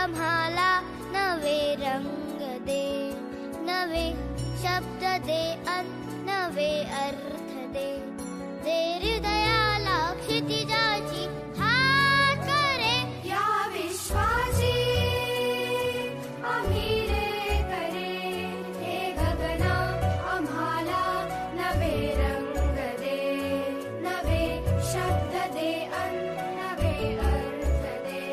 आम्हाला नवे रंग दे, नवे शब्द दे अन नवे अर्थ दे. दे हृदयाला क्षितिजाची हात करे, या विश्वाची आम्ही रे करे. हे गगना आम्हाला नवे रंग दे, नवे शब्द दे अन नवे अर्थ दे.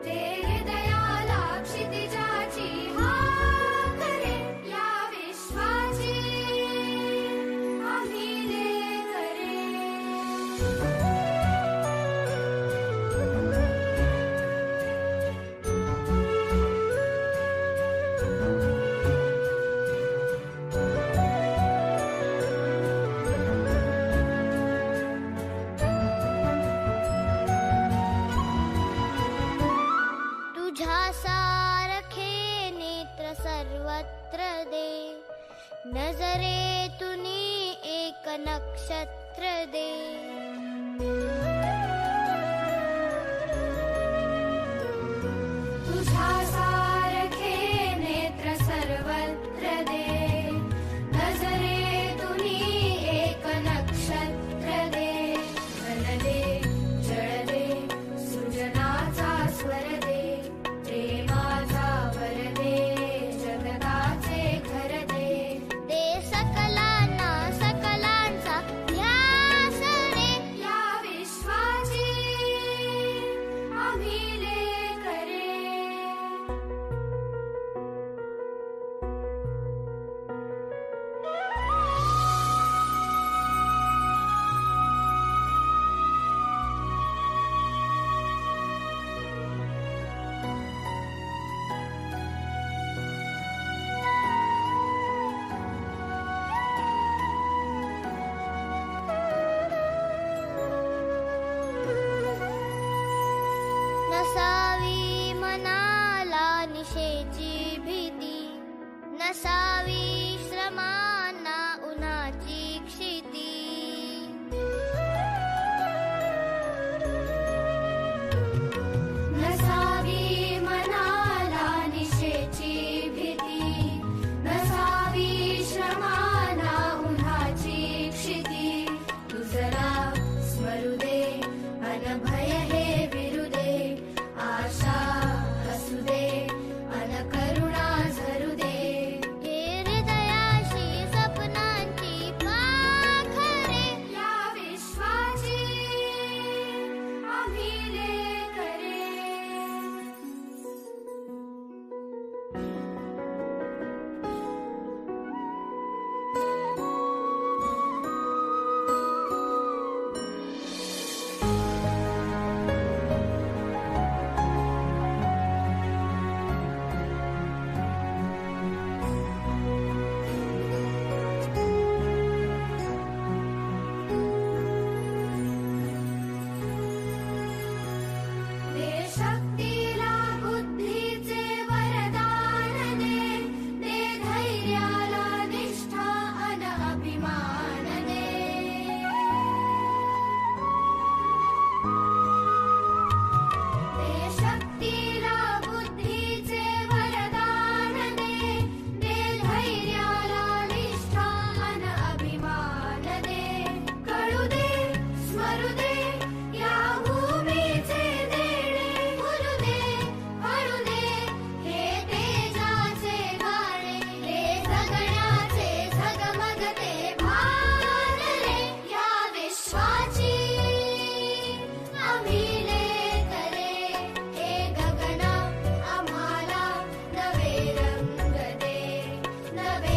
दे हृदयाला क्षितिजाची हात करे, या विश्वाची आम्ही रे करे. तुझ्या सारखे नेत्र सर्वत्र दे, नजरेतून एक नक्षत्र दे.